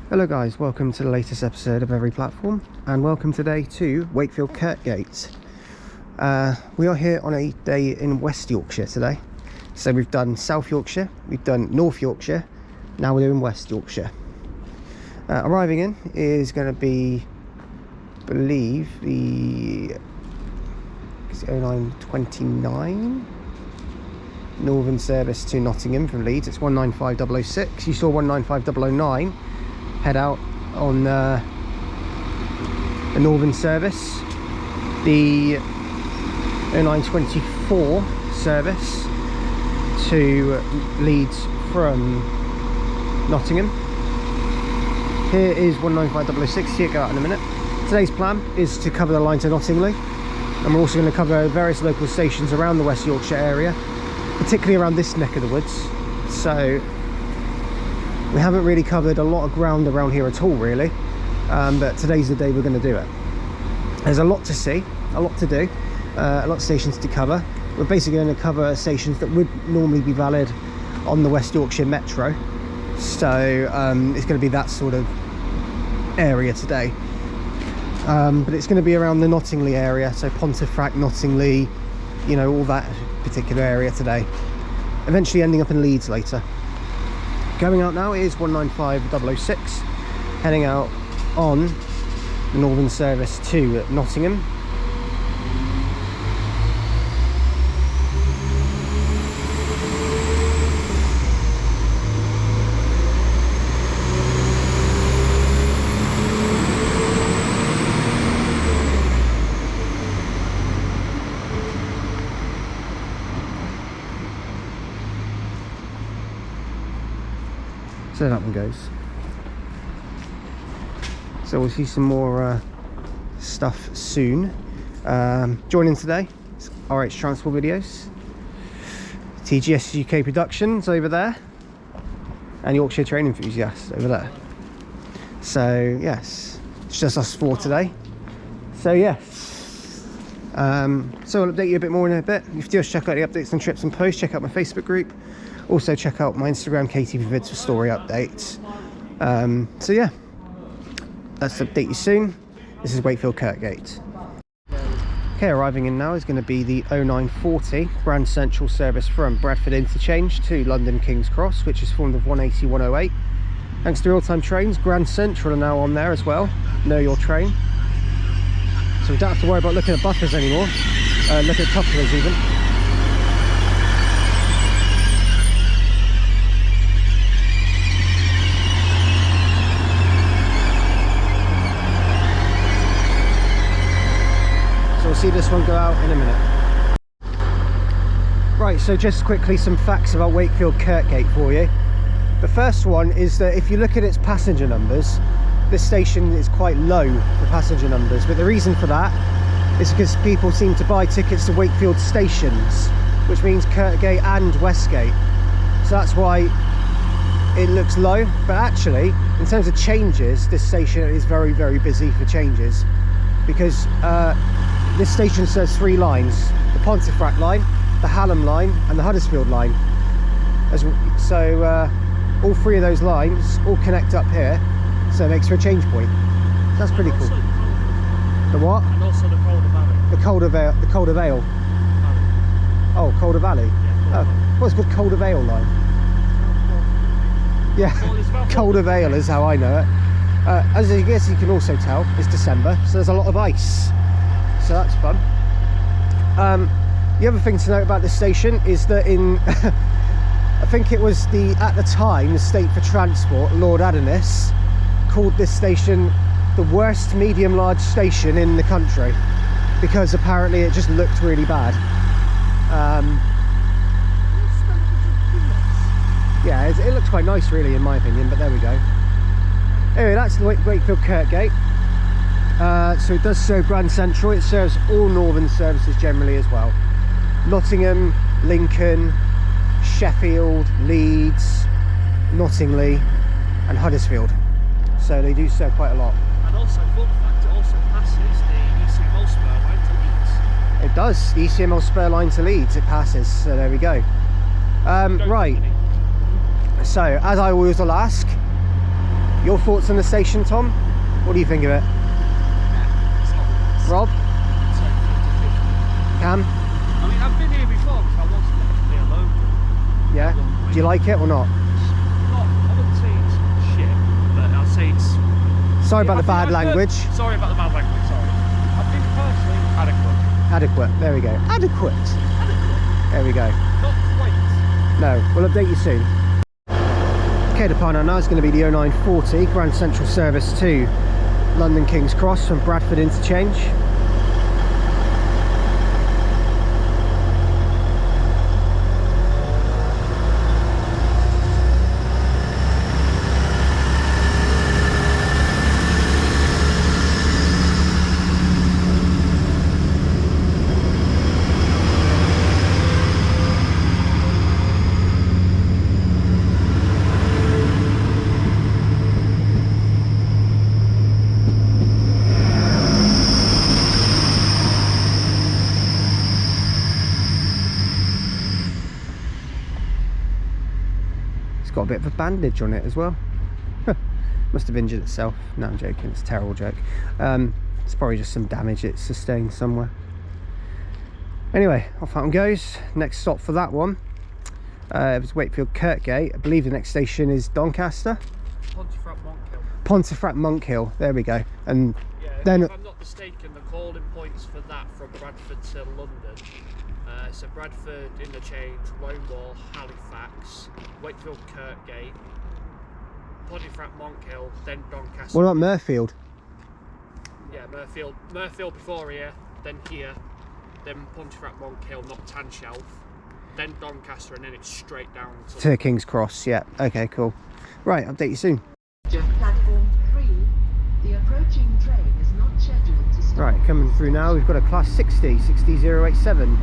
Hello guys, welcome to the latest episode of Every Platform, and welcome today to Wakefield Kirkgate. We are here on a day in West Yorkshire today. So we've done South Yorkshire, we've done North Yorkshire, now we're doing West Yorkshire. Arriving in is going to be, I believe, the 0929 Northern service to Nottingham from Leeds. It's 195006. You saw 195009 head out on the Northern service. The 0924 service to Leeds from Nottingham. Here is 195006. See it go out in a minute. Today's plan is to cover the line to Knottingley, and we're also going to cover various local stations around the West Yorkshire area, particularly around this neck of the woods. So we haven't really covered a lot of ground around here at all, really, but today's the day we're going to do it. There's a lot to see, a lot to do, a lot of stations to cover. We're basically going to cover stations that would normally be valid on the West Yorkshire Metro, so it's going to be that sort of area today, but it's going to be around the Knottingley area, so Pontefract, Knottingley, you know, all that particular area today, eventually ending up in Leeds later. Going out now is 195006, heading out on the Northern service to Nottingham. So that one goes. So we'll see some more stuff soon. Joining today is RH Transport Videos, TGS UK Productions over there, and Yorkshire Train Enthusiasts over there. So yes, it's just us four today. So yes, so I'll update you a bit more in a bit. You can just check out the updates on trips and posts. Check out my Facebook group. Also check out my Instagram, KTV Vids, for story updates. So yeah, let's update you soon. This is Wakefield Kirkgate. Okay, arriving in now is going to be the 0940 Grand Central service from Bradford Interchange to London King's Cross, which is formed of 180, 108. Thanks to real-time trains, Grand Central are now on there as well. Know your train. So we don't have to worry about looking at buffers anymore. Look at couplers even. We'll see this one go out in a minute. Right, so just quickly some facts about Wakefield Kirkgate for you. The first one is that if you look at its passenger numbers, this station is quite low for passenger numbers, but the reason for that is because people seem to buy tickets to Wakefield stations, which means Kirkgate and Westgate. So that's why it looks low, but actually in terms of changes, this station is very, very busy for changes, because this station serves three lines: the Pontefract line, the Hallam line, and the Huddersfield line. So all three of those lines all connect up here, so it makes for a change point. So that's pretty cool. The what? And also the Calder Valley. The Calder Vale. Oh, Calder Valley. Yeah, oh, what's called Calder Vale line? Yeah, Calder Vale is how I know it. As I guess you can also tell, it's December, so there's a lot of ice. So that's fun. The other thing to note about this station is that in I think it was at the time the State for Transport, Lord Adonis, called this station the worst medium large station in the country, because apparently it just looked really bad. Yeah, it looked quite nice really in my opinion, but there we go. Anyway, that's the Wakefield Kirkgate. So it does serve Grand Central. It serves all northern services generally as well: Nottingham, Lincoln, Sheffield, Leeds, Knottingley and Huddersfield. So they do serve quite a lot. And also, fun fact, it also passes the ECML spur line to Leeds. It does, the ECML spur line to Leeds, it passes, so there we go. Right, so as I always will ask, Your thoughts on the station, Tom? What do you think of it? It's not the best. Rob? It's like 50-50. Cam? I mean, I've been here before because I was definitely a local. Yeah? Do you like it or not? I wouldn't say it's shit, but I'd say it's... Sorry about the bad I've language. Sorry about the bad language, sorry. I think personally, adequate. Adequate, there we go. Adequate. There we go. Not quite. No, we'll update you soon. Okay, the plan now is going to be the 0940 Grand Central service to London King's Cross from Bradford interchange. It's got a bit of a bandage on it as well. Must have injured itself. No, I'm joking, it's a terrible joke. It's probably just some damage it's sustained somewhere. Anyway, off that one goes. Next stop for that one, it was Wakefield Kirkgate. I believe the next station is Doncaster. Pontefract Monkhill. Pontefract Monkhill, there we go. And Yeah, then if I'm not mistaken, the calling points for that from Bradford to London. So Bradford interchange, Lonewall, Halifax, Wakefield Kirkgate, Pontefract Monkhill, then Doncaster. what about Murfield? Yeah, Murfield before here, then here, then Pontefract Monkhill, not Tanshelf, then Doncaster, and then it's straight down To King's Cross, yeah. Okay, cool. Right, update you soon. Platform 3, the approaching train is not scheduled to stop. Right, coming through now, we've got a class 60087.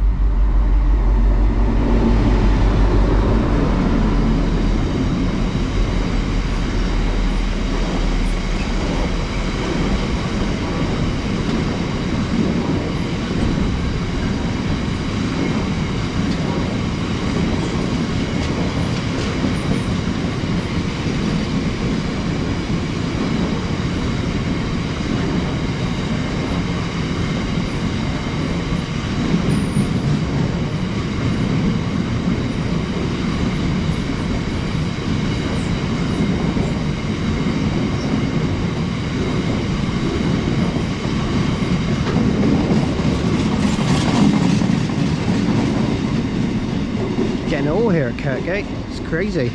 Getting it all here at Kirkgate, it's crazy.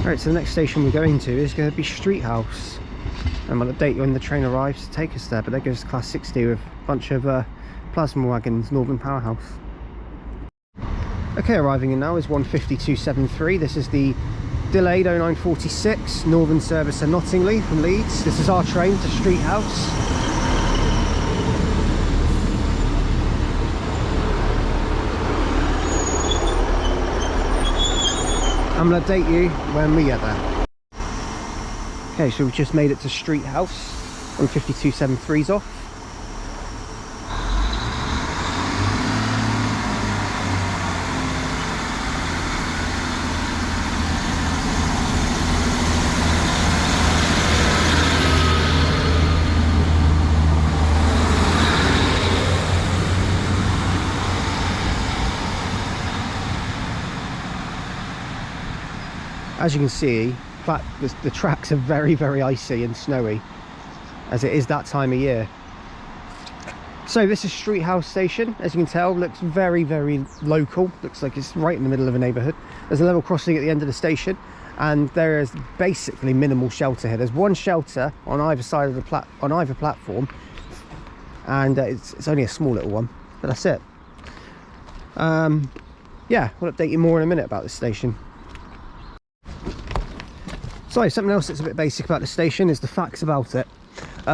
Right, so the next station we're going to is going to be Streethouse, and we'll update you when the train arrives to take us there. But there goes class 60 with a bunch of plasma wagons, Northern Powerhouse. Okay, arriving in now is 15273. This is the delayed 0946 Northern service to Knottingley from Leeds. This is our train to Streethouse. I'm going to update you when we get there. Okay, so we've just made it to Streethouse. 15273's off. As you can see, the tracks are very, very icy and snowy, as it is that time of year. So this is Streethouse station. As you can tell, looks very, very local. Looks like it's right in the middle of a neighbourhood. There's a level crossing at the end of the station, and there is basically minimal shelter here. There's one shelter on either side of the either platform, and it's only a small little one, but that's it. Yeah, we'll update you more in a minute about this station. So something else that's a bit basic about the station is the facts about it.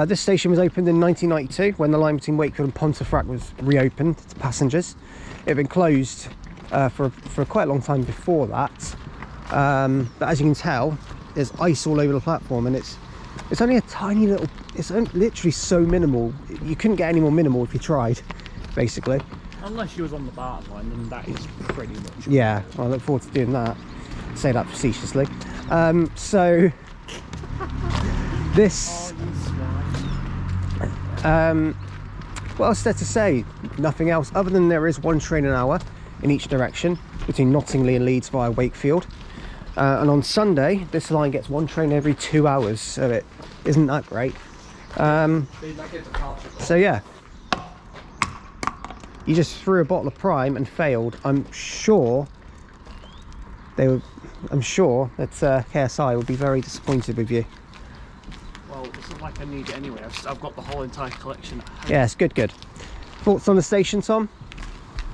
This station was opened in 1992 when the line between Wakefield and Pontefract was reopened to passengers. It had been closed for quite a long time before that, but as you can tell, there's ice all over the platform, and it's only a tiny little, it's literally so minimal. You couldn't get any more minimal if you tried, basically. Unless you was on the Darton line, then that is pretty much. Yeah, well, I look forward to doing that. Say that facetiously. So This, what else is there to say? Nothing else, other than there is one train an hour in each direction between Knottingley and Leeds via Wakefield. And on Sunday, this line gets one train every 2 hours, so it isn't that great. So yeah, you just threw a bottle of Prime and failed. I'm sure that KSI will be very disappointed with you. Well, it's not like I need it anyway. I've got the whole entire collection at home. Yeah, it's good. Thoughts on the station, Tom?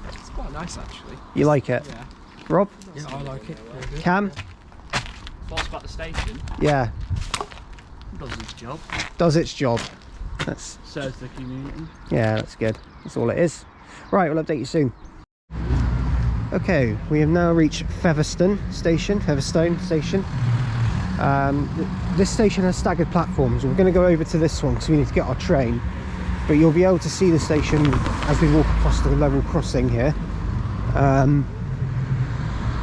It's quite nice, actually. You like it? Yeah. Rob? Yeah, I like it. Cam? Thoughts about the station? Yeah. Does its job. Does its job. Serves the community. Yeah, that's good. That's all it is. Right, we'll update you soon. Okay, we have now reached Featherstone station. This station has staggered platforms. We're going to go over to this one because we need to get our train. But you'll be able to see the station as we walk across the level crossing here.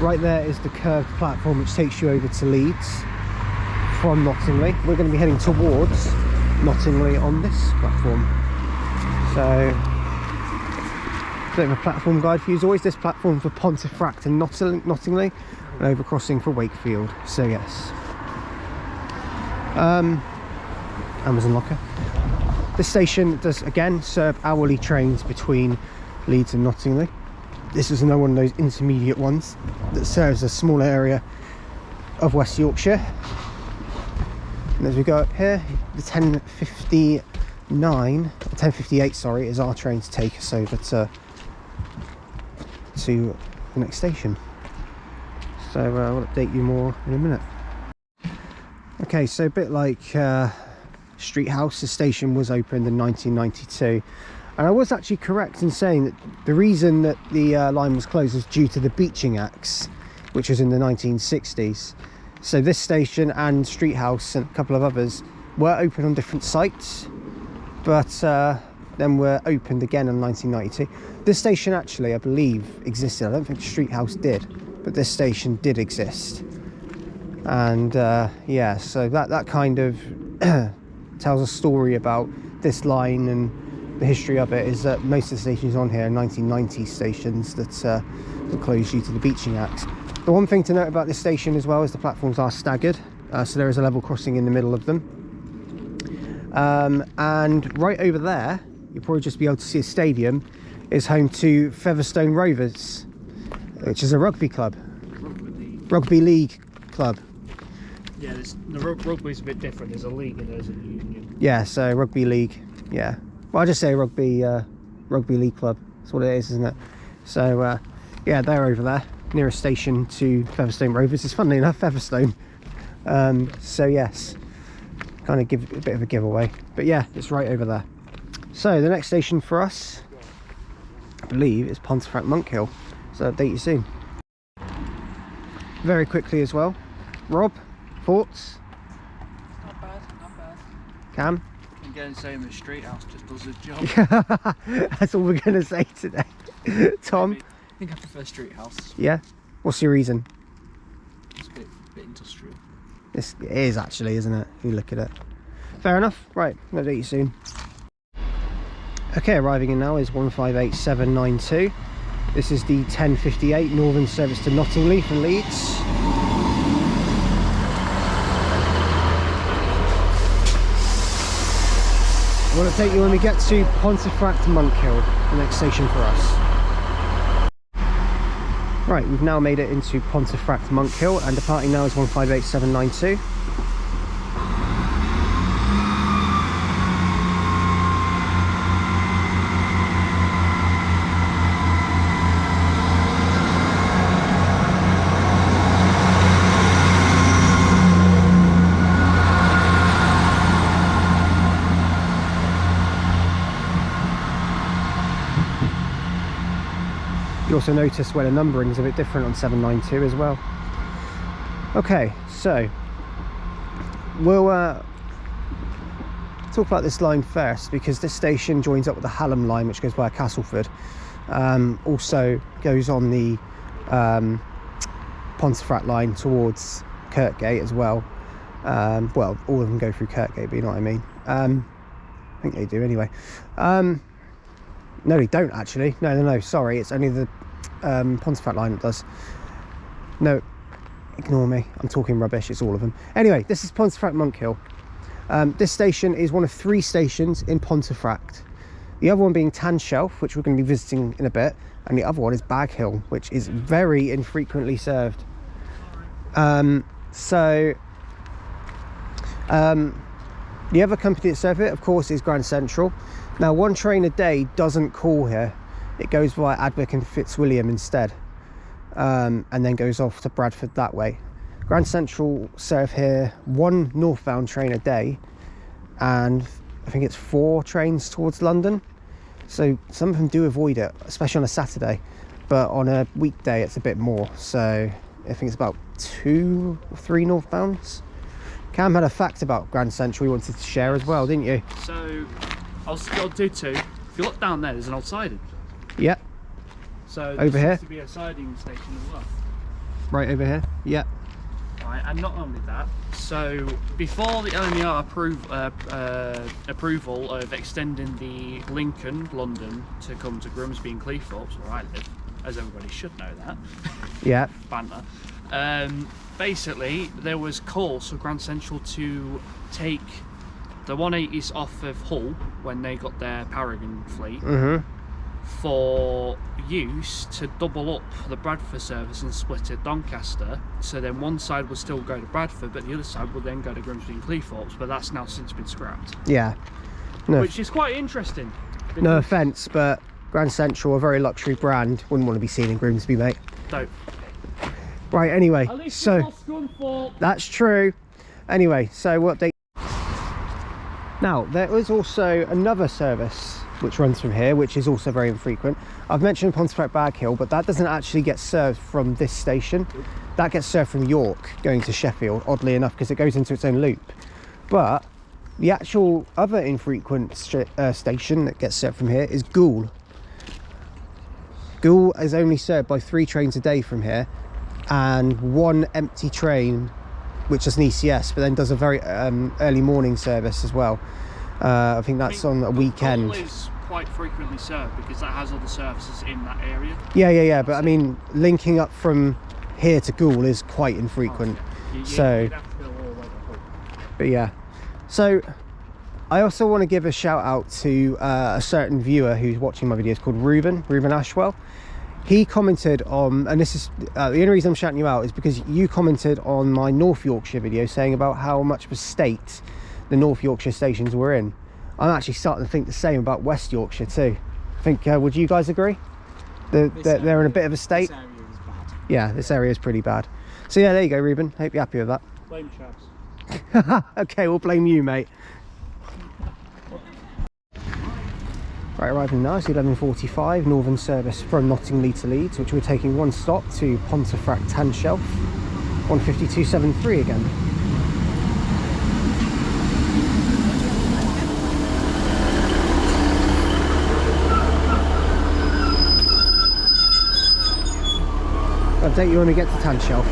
Right there is the curved platform which takes you over to Leeds from Knottingley. We're going to be heading towards Knottingley on this platform. So, bit of a platform guide for you as always. This platform for Pontefract and Knottingley, and overcrossing for Wakefield. So yes. Amazon locker. This station does again serve hourly trains between Leeds and Knottingley. This is another one of those intermediate ones that serves a small area of West Yorkshire. And as we go up here, the 10:58, sorry, is our train to take us over to the next station. So we'll update you more in a minute. Okay, so a bit like Streethouse, the station was opened in 1992. And I was actually correct in saying that the reason that the line was closed was due to the Beaching Acts, which was in the 1960s. So this station and Streethouse and a couple of others were open on different sites, but then were opened again in 1992. This station actually, I believe, existed. I don't think Streethouse did, but this station did exist. And yeah, so that kind of tells a story about this line, and the history of it is that most of the stations on here are 1990s stations that were closed due to the Beaching Acts. The one thing to note about this station as well is the platforms are staggered, so there is a level crossing in the middle of them. And right over there, you'll probably just be able to see a stadium, is home to Featherstone Rovers, which is a rugby club. Rugby league club. Yeah, the rugby's a bit different. There's a league and there's a union. Yeah, so rugby league. Yeah. Well, I'll just say rugby league club. That's what it is, isn't it? So yeah, they're over there. Nearest station to Featherstone Rovers is, funnily enough, Featherstone. So yes, kind of give a bit of a giveaway, but yeah, it's right over there. So the next station for us, I believe, is Pontefract Monkhill. So I'll update you soon. Very quickly as well, Rob, thoughts? Not bad. Cam? I'm going to say the Streethouse just does its job. That's all we're going to say today. Tom? I think I prefer Streethouse. Yeah? What's your reason? It's a bit industrial. It is actually, isn't it? You look at it. Fair enough. Right, I'll update you soon. Okay, arriving in now is 158792. This is the 10:58 northern service to Knottingley from Leeds. I want to take you when we get to Pontefract Monkhill, the next station for us. Right, we've now made it into Pontefract Monkhill, and departing now is 158792. You also notice where the numbering is a bit different on 792 as well. Okay, so we'll talk about this line first, because this station joins up with the Hallam line, which goes via Castleford. Also goes on the Pontefract line towards Kirkgate as well. Well, all of them go through Kirkgate, but you know what I mean. I think they do anyway. No, they don't actually. No, sorry, it's only the Pontefract line that does. No, ignore me, I'm talking rubbish, it's all of them. Anyway, this is Pontefract Monkhill. This station is one of 3 stations in Pontefract. The other one being Tanshelf, which we're going to be visiting in a bit, and the other one is Baghill, which is very infrequently served. The other company that serve it, of course, is Grand Central. Now, one train a day doesn't call here. It goes via Adwick and Fitzwilliam instead, and then goes off to Bradford that way. Grand Central serve here 1 northbound train a day, and I think it's 4 trains towards London. So some of them do avoid it, especially on a Saturday, but on a weekday it's a bit more. So I think it's about 2 or 3 northbounds. Cam had a fact about Grand Central he wanted to share as well, didn't you? So I'll do 2. If you look down there, there's an old siding. Yep. So over here, seems to be a siding station as well. Right over here. Yep. Right, and not only that, so before the LNER approval of extending the Lincoln, London, to come to Grimsby and Cleethorpes, where I live, as everybody should know that. Yeah. Banter. Basically, there was calls for Grand Central to take the 180s off of Hull when they got their Paragon fleet. For use to double up the Bradford service and split it Doncaster, so then one side would still go to Bradford but the other side would then go to Grimsby and Cleethorpes, but that's now since been scrapped. Yeah. No. Which is quite interesting. No offence, but Grand Central, a very luxury brand, wouldn't want to be seen in Grimsby, mate. Don't. Right, anyway, at least so that's true. Anyway, so we'll update. Now, there is also another service which runs from here, which is also very infrequent. I've mentioned Pontefract Baghill, but that doesn't actually get served from this station. That gets served from York going to Sheffield, oddly enough, because it goes into its own loop. But the actual other infrequent station that gets served from here is Goole. Goole is only served by 3 trains a day from here, and 1 empty train which is an ECS, but then does a very early morning service as well. I think that's on a weekend. Goole is quite frequently served because that has other services in that area. Yeah, but I mean, linking up from here to Goole is quite infrequent. So, but yeah. So, I also want to give a shout out to a certain viewer who's watching my videos called Ruben Ashwell. He commented on, and this is the only reason I'm shouting you out is because you commented on my North Yorkshire video saying about how much of a state the North Yorkshire stations were in. I'm actually starting to think the same about West Yorkshire too. I think, would you guys agree? They're in a bit of a state. This area is bad. Yeah, this area is pretty bad. So yeah, there you go, Ruben. Hope you're happy with that. Blame Chavs. Okay, we'll blame you, mate. Right, arriving now, it's 11:45, northern service from Knottingley to Leeds, which we're taking 1 stop to Pontefract Tanshelf, 152.73 again. I'll update you when we get to Tanshelf.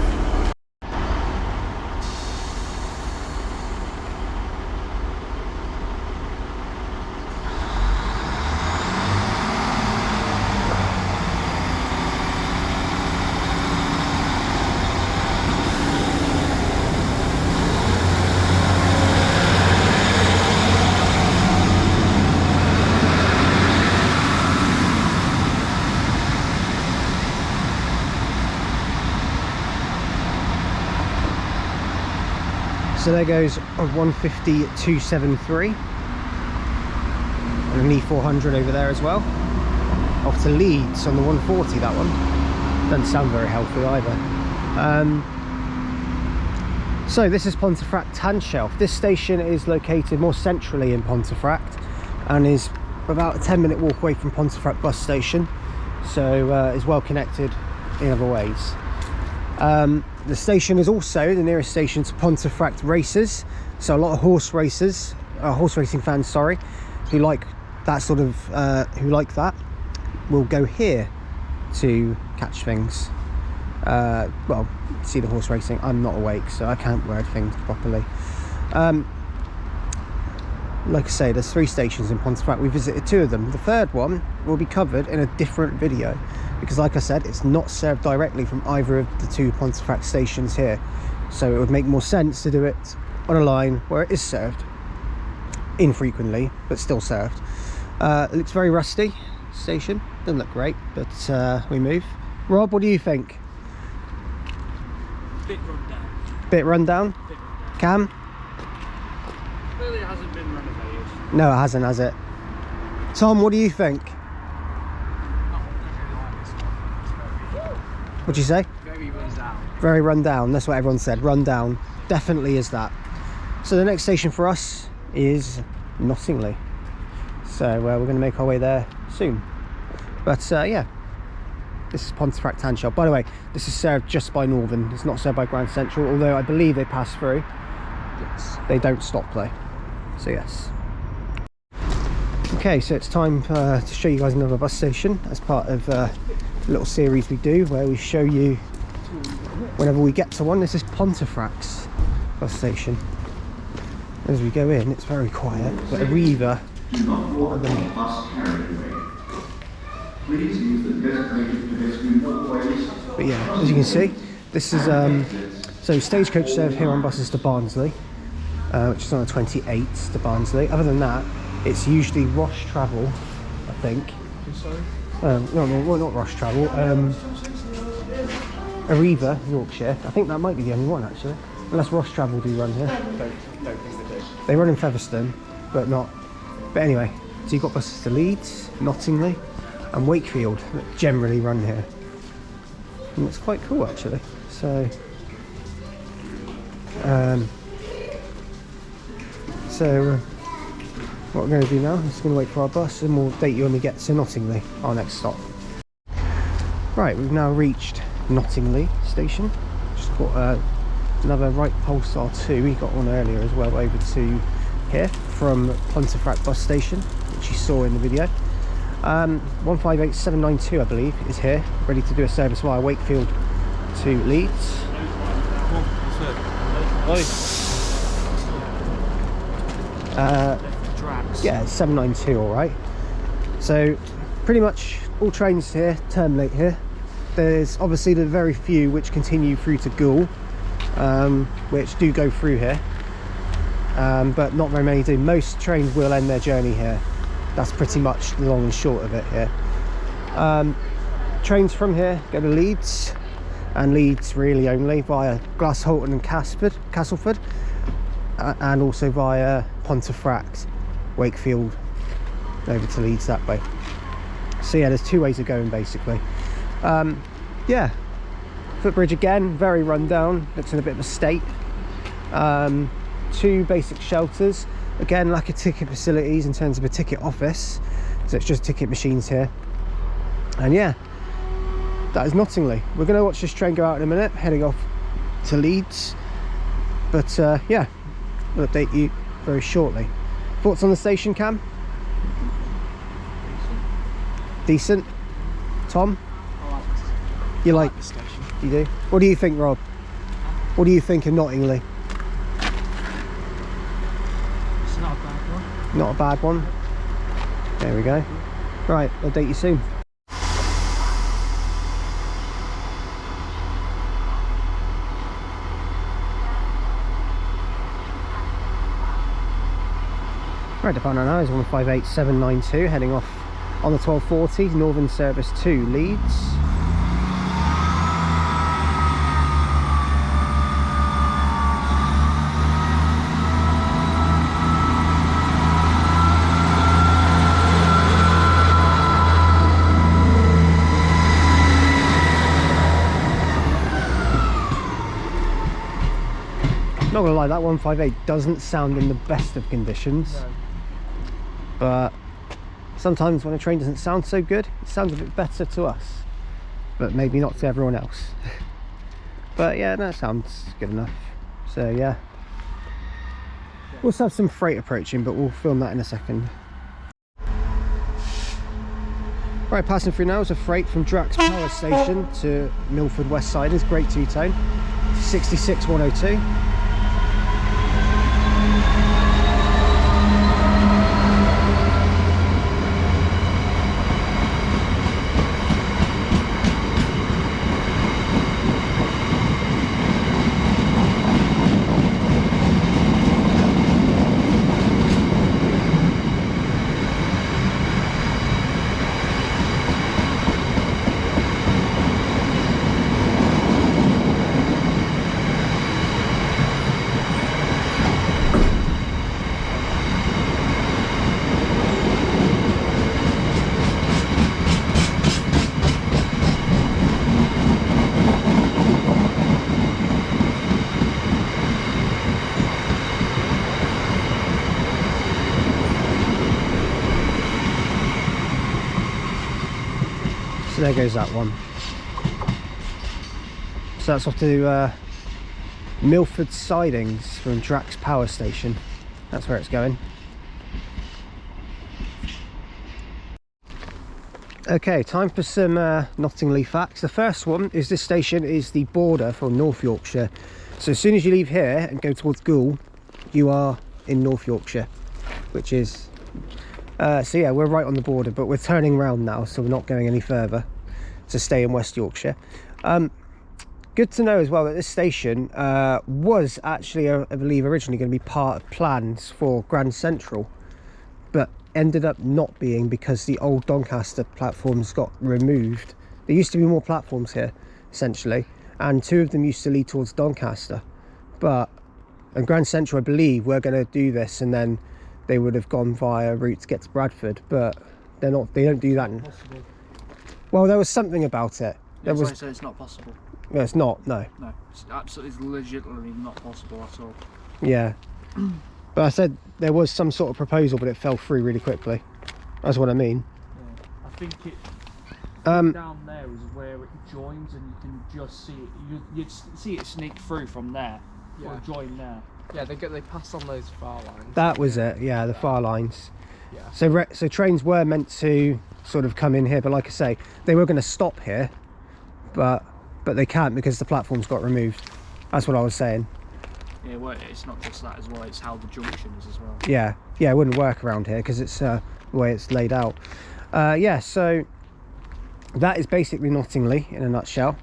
So there goes a 150.273 and an E400 over there as well. Off to Leeds on the 140, that one. Doesn't sound very healthy either. So this is Pontefract Tanshelf. This station is located more centrally in Pontefract and is about a 10-minute walk away from Pontefract bus station. So is well connected in other ways. The station is also the nearest station to Pontefract races, so a lot of horse racing fans, sorry, who like that sort of will go here to catch things. well, see the horse racing. I'm not awake, so I can't word things properly. Like I say, there's 3 stations in Pontefract. We visited 2 of them. The third one will be covered in a different video because, like I said, it's not served directly from either of the 2 Pontefract stations here, so it would make more sense to do it on a line where it is served infrequently but still served. It looks very rusty, station doesn't look great, but we move. Rob, what do you think? Bit run down. Bit run down? Bit run down. Cam? Clearly it hasn't been renovated. No, it hasn't, has it? Tom, what do you think? What'd you say? Very run down. Very run down. That's what everyone said. Run down. Definitely is that. So the next station for us is Knottingley. So we're going to make our way there soon. But yeah, this is Pontefract Tanshelf. By the way, this is served just by Northern. It's not served by Grand Central, although I believe they pass through. Yes. They don't stop though. So yes. Okay, so it's time to show you guys another bus station as part of a little series we do where we show you whenever we get to one. This is Pontefract's bus station. As we go in, it's very quiet, but Arriva. Do not walk along bus carriageway. Please use the designated pedestrian walkways. But yeah, as you can see, this is so stagecoach serve here on buses to Barnsley, which is on the 28th to Barnsley. Other than that, it's usually Ross Travel, I think. Sorry? No, well, not Ross Travel. Arriva, Yorkshire. I think that might be the only one actually, unless Ross Travel do run here. Don't think they do. They run in Featherstone, but not. But anyway, so you've got buses to Leeds, Knottingley, and Wakefield that generally run here, and it's quite cool actually. So, what we're going to do now is just going to wait for our bus, and we'll update you when we get to Knottingley, our next stop. Right, we've now reached Knottingley station. Just got another right Polestar 2. We got one earlier as well over to here from Pontefract bus station, which you saw in the video. 158792 I believe is here, ready to do a service via Wakefield to Leeds. Yeah, 792, all right. So pretty much all trains here terminate here. There's obviously the very few which continue through to Goole, which do go through here, but not very many do. Most trains will end their journey here. That's pretty much the long and short of it here. Trains from here go to Leeds, and Leeds really only via Glasshoughton and Castleford, and also via Pontefract, Wakefield, over to Leeds that way. So yeah, there's 2 ways of going basically. Yeah, footbridge again, very run down, looks in a bit of a state. 2 basic shelters, again lack of ticket facilities in terms of a ticket office, so it's just ticket machines here. And yeah, that is Knottingley. We're going to watch this train go out in a minute, heading off to Leeds, but yeah, we'll update you very shortly. Thoughts on the station, Cam? Decent. Tom? You like the station? You do? What do you think, Rob? What do you think of Knottingley? It's not a bad one. Not a bad one. There we go. Right, I'll update you soon. Right, the partner now is 158792, heading off on the 1240, Northern service to Leeds. Not gonna lie, that 158 doesn't sound in the best of conditions. No. But sometimes when a train doesn't sound so good, it sounds a bit better to us, but maybe not to everyone else. But yeah, that sounds good enough. So yeah, we'll also have some freight approaching, but we'll film that in a second. Right, passing through now is a freight from Drax Power Station to Milford West Siders, Great Two-Tone, 66102. So there goes that one. So that's off to Milford Sidings from Drax Power Station. That's where it's going. Okay, time for some Knottingley facts. The first one is this station is the border for North Yorkshire. So as soon as you leave here and go towards Goole, you are in North Yorkshire, which is so yeah, we're right on the border, but we're turning around now, so we're not going any further to stay in West Yorkshire. Good to know as well that this station was actually, I believe, originally going to be part of plans for Grand Central, but ended up not being because the old Doncaster platforms got removed. There used to be more platforms here, essentially, and 2 of them used to lead towards Doncaster. And Grand Central, I believe, were going to do this, and then they would have gone via a route to get to Bradford, but they're not. They don't do that. Possible. Well, there was something about it. There was. So it's not possible. No, it's not. No. No, it's absolutely, legitimately not possible at all. Yeah. But I said there was some sort of proposal, but it fell through really quickly. That's what I mean. Yeah. I think it. Down there is where it joins, and you can just see it. You'd see it sneak through from there. Yeah. Or join there. Yeah, they pass on those far lines. That was it. Yeah, the far lines. Yeah. So trains were meant to sort of come in here, but like I say, they were going to stop here, but they can't because the platforms got removed. That's what I was saying. Yeah, well, it's not just that as well. It's how the junction is as well. Yeah, it wouldn't work around here because it's the way it's laid out. Yeah, so that is basically Knottingley in a nutshell.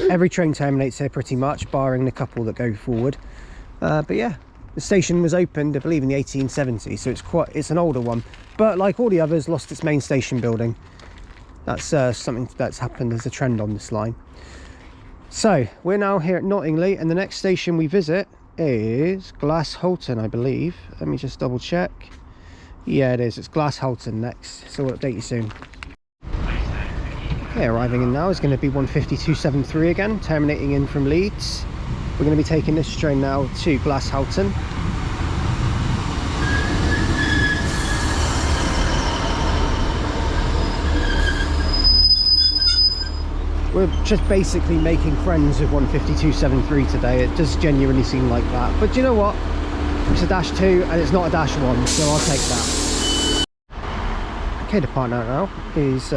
Every train terminates here pretty much, barring the couple that go forward. But yeah, the station was opened, I believe, in the 1870s, so it's an older one. But like all the others, lost its main station building. That's something that's happened as a trend on this line. So we're now here at Knottingley, and the next station we visit is Glasshoughton, I believe. Let me just double check. Yeah, it is. It's Glasshoughton next, so we'll update you soon. Okay, arriving in now is going to be 15273 again, terminating in from Leeds. We're going to be taking this train now to Glasshoughton. We're just basically making friends with 15273 today. It does genuinely seem like that. But do you know what? It's a -2 and it's not a -1, so I'll take that. Okay, the partner now is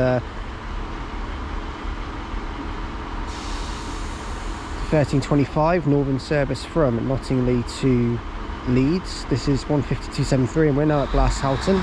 1325 Northern service from Knottingley to Leeds. This is 15273 and we're now at Glasshoughton.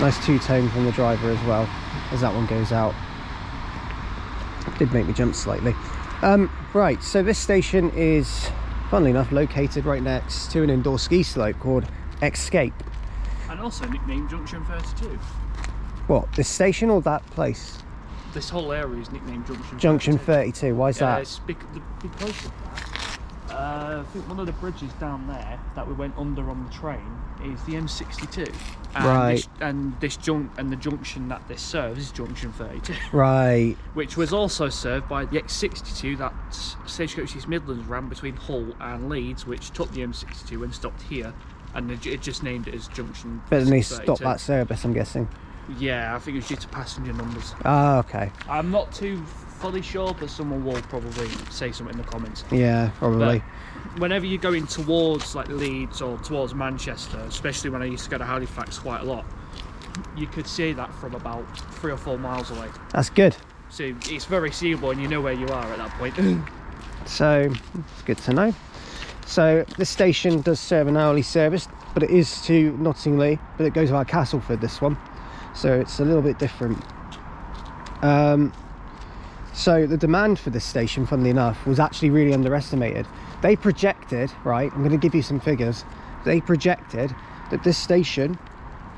Nice two-tone from the driver as well, as that one goes out. Did make me jump slightly. Right, so this station is, funnily enough, located right next to an indoor ski slope called Escape. And also nicknamed Junction 32. What, this station or that place? This whole area is nicknamed Junction 32. Junction 32, why is that? It's because of that. I think one of the bridges down there that we went under on the train is the M62. And Right. The junction that this serves is junction 32. Right. Which was also served by the X62 that Stagecoach East Midlands ran between Hull and Leeds, which took the M62 and stopped here, and it just named it as junction. But then they 32. stopped that service, I'm guessing. Yeah, I think it was due to passenger numbers. Ah, okay. I'm not too fully sure, but someone will probably say something in the comments. Yeah, probably. But whenever you're going towards like Leeds or towards Manchester, especially when I used to go to Halifax quite a lot, you could see that from about 3 or 4 miles away. That's good. So it's very seeable and you know where you are at that point. So it's good to know. So this station does serve an hourly service, but it is to Knottingley, but it goes via Castleford, this one. So it's a little bit different. So the demand for this station, funnily enough, was actually really underestimated. They projected, right, I'm going to give you some figures. They projected that this station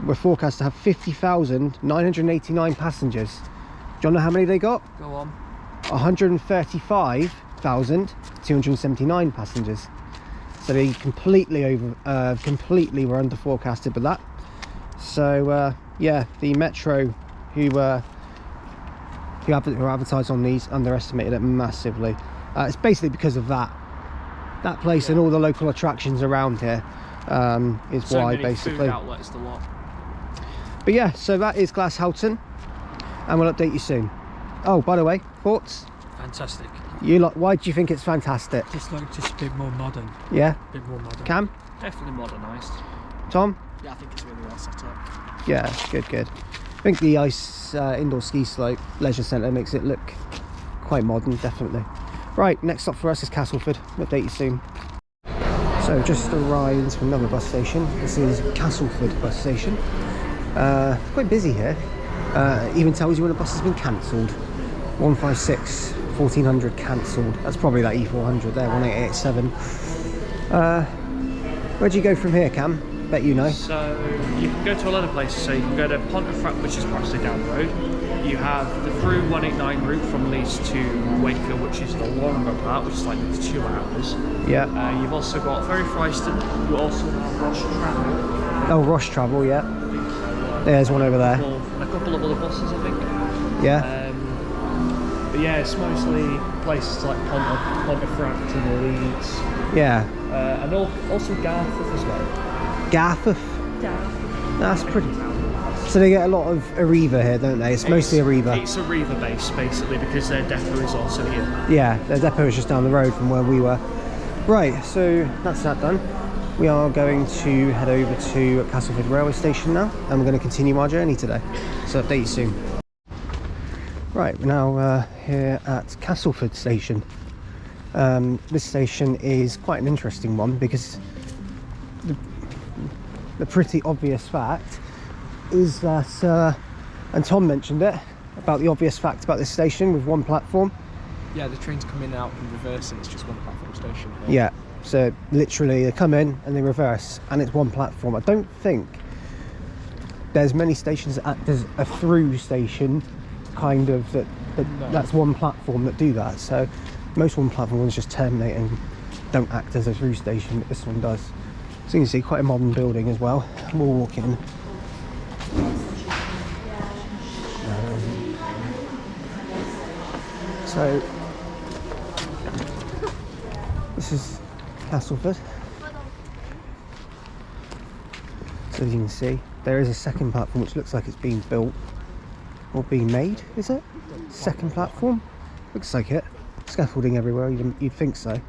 were forecast to have 50,989 passengers. Do you want to know how many they got? Go on. 135,279 passengers. So they completely were under forecasted with that. So yeah, the Metro who advertised on these underestimated it massively. It's basically because of that place and all the local attractions around here is So why, many basically. food outlets, the lot. But yeah, so that is Glasshoughton, and we'll update you soon. Oh, by the way, thoughts? Fantastic. Why do you think it's fantastic? Just a bit more modern. Yeah, A bit more modern. Cam, Definitely modernised. Tom? Yeah, I think it's really well set up. Yeah, good. I think the ice indoor ski slope leisure centre makes it look quite modern, definitely. Right, next stop for us is Castleford. We'll update you soon. So just arrived from another bus station. This is Castleford bus station. Quite busy here. Even tells you when a bus has been cancelled. 156 1400 cancelled. That's probably that E400 there, 1887. Where do you go from here, Cam? Bet you know. So you can go to a lot of places. So you can go to Pontefract, which is practically down the road. You have the through 189 route from Leeds to Wakefield, which is the longer part, which is like 2 hours. Yeah. You've also got Ferry Fryston. You also have Ross Travel. Oh, Ross Travel, yeah. There's one over there. And a couple of other buses, I think. Yeah. But yeah, it's mostly places like Pontefract and Leeds. Yeah. And also Garforth as well. Garforth. That's pretty. So they get a lot of Arriva here, don't they? It's mostly Arriva. It's Arriva based basically because their depot is also here. Yeah, their depot is just down the road from where we were. Right, so that's that done. We are going to head over to Castleford railway station now, and we're going to continue our journey today. So update you soon. Right, we're now here at Castleford station. This station is quite an interesting one because the pretty obvious fact is that, and Tom mentioned it, about the obvious fact about this station with one platform. Yeah, the trains come in, out and reverse, and it's just one platform station. Yeah, so literally they come in and they reverse, and it's one platform. I don't think there's many stations that act as a through station, kind of, that's one platform that do that. So most one platform ones just terminate and don't act as a through station, but this one does. So you can see quite a modern building as well. We'll walk in. So this is Castleford. So as you can see, there is a second platform which looks like it's being built or being made, is it? Second platform? Looks like it. Scaffolding everywhere, you'd think so.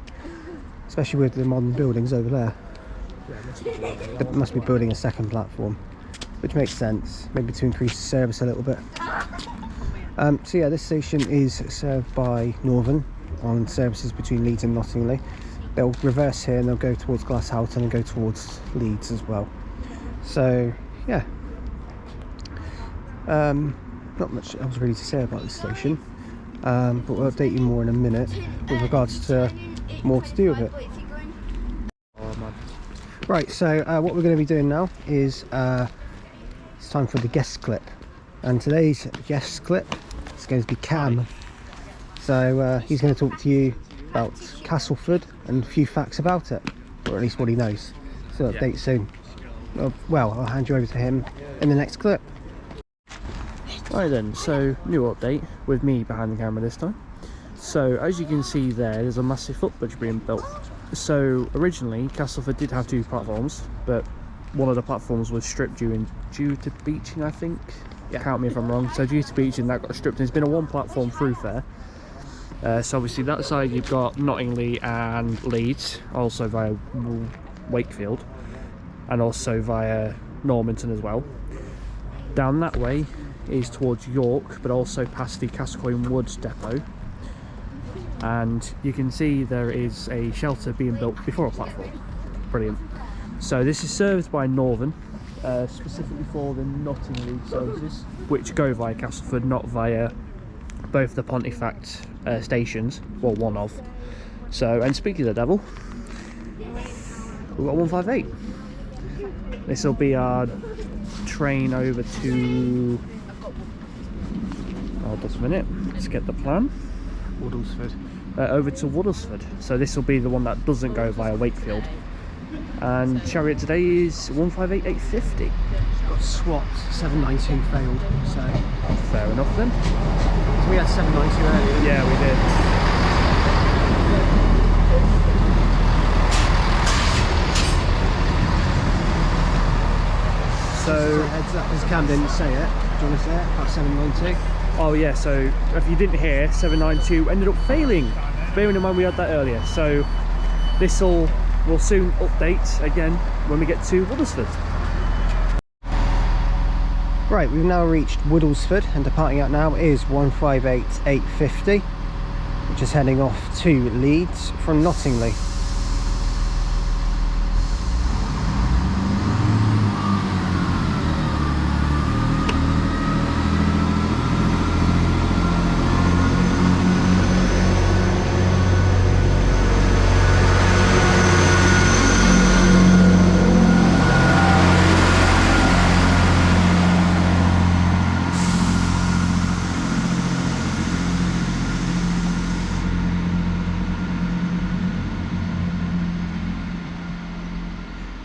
Especially with the modern buildings over there. They must be building a second platform, which makes sense, maybe to increase the service a little bit. So yeah, this station is served by Northern on services between Leeds and Knottingley. They'll reverse here and they'll go towards Glasshoughton and go towards Leeds as well. So yeah, not much else really to say about this station, but we'll update you more in a minute with regards to more to do with it. Right, so what we're going to be doing now is it's time for the guest clip, and today's guest clip is going to be Cam. So he's going to talk to you about Castleford and a few facts about it, or at least what he knows. So update soon. Well, I'll hand you over to him in the next clip. Right then, so new update with me behind the camera this time. So as you can see there's a massive footbridge being built. So originally Castleford did have 2 platforms, but one of the platforms was stripped due to beaching, I think. Count me if I'm wrong. So due to beaching, that got stripped, and there's been a 1 platform through there. So obviously that side you've got Knottingley and Leeds, also via Wakefield, and also via Normanton as well. Down that way is towards York, but also past the Castleford Woods depot. And you can see there is a shelter being built before a platform. Brilliant. So this is served by Northern, specifically for the Knottingley services, which go via Castleford, not via both the Pontefract stations, well, one of. So, and speaking of the devil, we've got 158. This will be our train over to, just a minute, let's get the plan. Woodlesford. Over to Woodlesford. So this will be the one that doesn't go via Wakefield. And chariot today is 158,850. Got swapped, 792 failed, so... Fair enough then. So we had 792 earlier. Yeah, we did. So heads up, as Cam didn't say it. Do you want to say it? About 792. oh yeah, so if you didn't hear, 792 ended up failing. Bearing in mind we had that earlier. So this will soon update again when we get to Woodlesford. Right, we've now reached Woodlesford, and departing out now is 158,850, which is heading off to Leeds from Knottingley.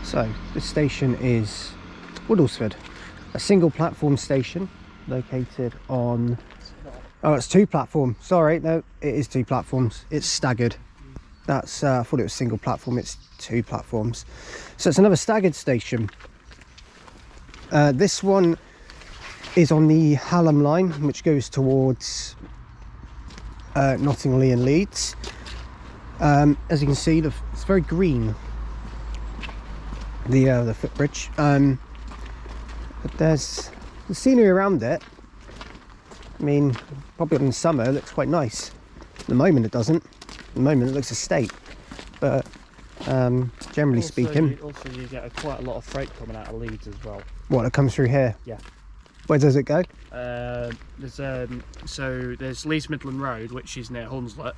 So this station is Woodlesford, a single platform station located on, oh, it's 2 platforms, sorry, no, it is 2 platforms, it's staggered. That's I thought it was single platform, it's 2 platforms. So it's another staggered station. This one is on the Hallam line, which goes towards Knottingley and Leeds. As you can see, it's very green, the footbridge, but there's the scenery around it. I mean, probably in the summer it looks quite nice. At the moment it doesn't. At the moment it looks a state, but generally speaking, you get quite a lot of freight coming out of Leeds as well. What, it comes through here? Yeah. Where does it go? There's Leeds Midland Road, which is near Hunslet.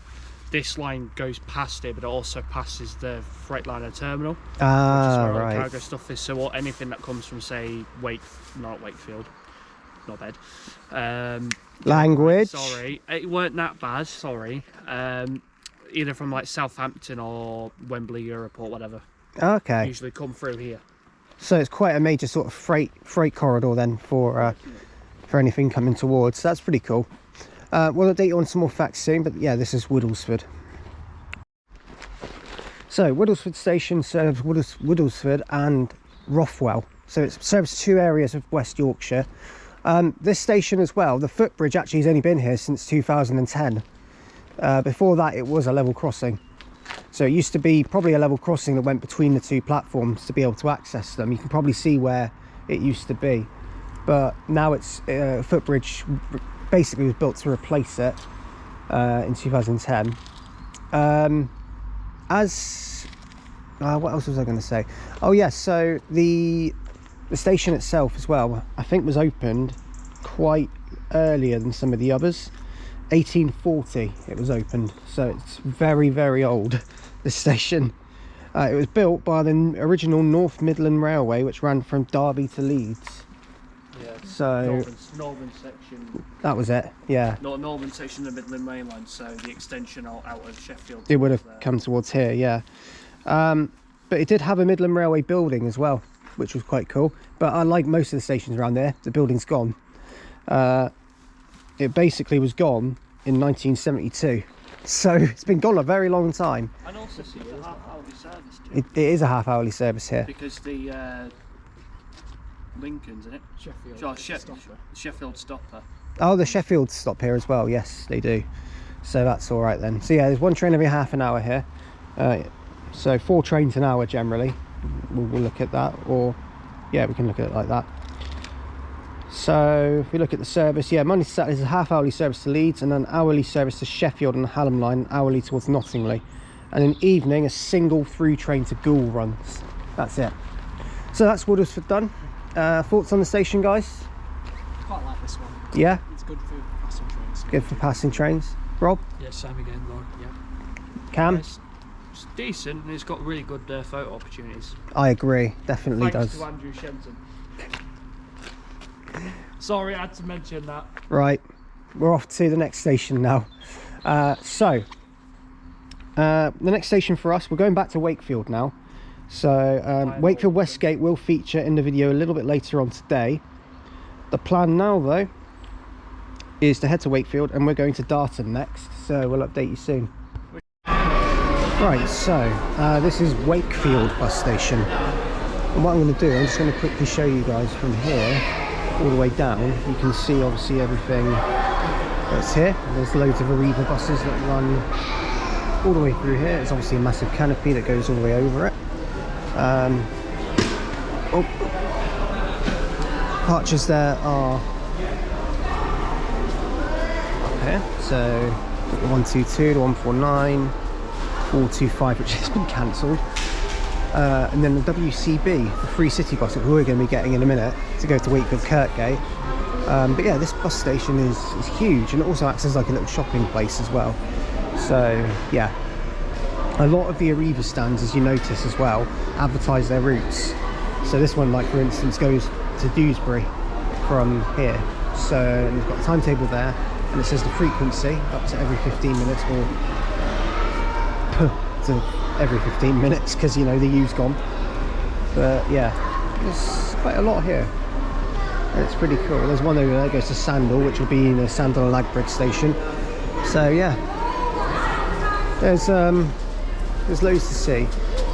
This line goes past it, but it also passes the Freightliner terminal, which is where all the cargo stuff is. So anything that comes from, say, not Wakefield, not bad. Language. Sorry, it weren't that bad. Sorry. Either from like Southampton or Wembley, Europe, or whatever. Okay. Usually come through here. So it's quite a major sort of freight corridor then for anything coming towards. So that's pretty cool. We'll update you on some more facts soon, but yeah, this is Woodlesford. So Woodlesford station serves Woodlesford and Rothwell, so it serves 2 areas of West Yorkshire. This station as well, the footbridge actually has only been here since 2010. Before that it was a level crossing, so it used to be probably a level crossing that went between the 2 platforms to be able to access them. You can probably see where it used to be, but now it's a footbridge. Basically was built to replace it in 2010. What else was I going to say? Oh yes, so the station itself as well, I think was opened quite earlier than some of the others. 1840 it was opened, so it's very, very old, this station. It was built by the original North Midland Railway, which ran from Derby to Leeds. Yeah. So northern section. that was it, yeah. Northern section of the Midland Main Line, so the extension out of Sheffield. It would have come towards here, yeah. But it did have a Midland Railway building as well, which was quite cool. But unlike most of the stations around there, the building's gone. It basically was gone in 1972. So it's been gone a very long time. And also it's a half-hourly service too. It is a half-hourly service here. Because the Lincoln's in it. Sheffield stopper. Oh, the Sheffield stop here as well. Yes, they do. So that's all right then. So yeah, there's one train every half an hour here. So 4 trains an hour generally. We'll look at that, or yeah, we can look at it like that. So if we look at the service, yeah, Monday to Saturday is a half-hourly service to Leeds, and an hourly service to Sheffield and the Hallam line, hourly towards Knottingley, and in evening a single through train to Goole runs. That's it. So that's Woodlesford done. Thoughts on the station, guys? Quite like this one. Yeah, It's good for passing trains. good for passing trains. Rob, Yeah, same again, Lord. Yeah. Cam, It's decent, and it's got really good photo opportunities. I agree, definitely Thanks does. to Andrew Shenton. Sorry, I had to mention that. Right, we're off to the next station now. The next station for us, we're going back to Wakefield now. So Wakefield Westgate will feature in the video a little bit later on today. The plan now though is to head to Wakefield, and we're going to Darton next, so we'll update you soon. Right, so this is Wakefield bus station, and what I'm going to do, I'm just going to quickly show you guys from here all the way down. You can see obviously everything that's here. There's loads of Arriva buses that run all the way through here. It's obviously a massive canopy that goes all the way over it. Departures there are up here, so the 122, the 149, 425, which has been cancelled, and then the WCB, the free city bus that we're going to be getting in a minute to go to Wakefield Kirkgate. But yeah, this bus station is huge, and it also acts as like a little shopping place as well. So yeah, a lot of the Arriva stands, as you notice as well, advertise their routes. So this one, like for instance, goes to Dewsbury from here. So we've got the timetable there, and it says the frequency up to every 15 minutes, or to every 15 minutes, because you know the U's gone. But yeah, there's quite a lot here, and it's pretty cool. There's one over there that goes to Sandal, which will be in the Sandal and Lagbridge station. So yeah, there's loads to see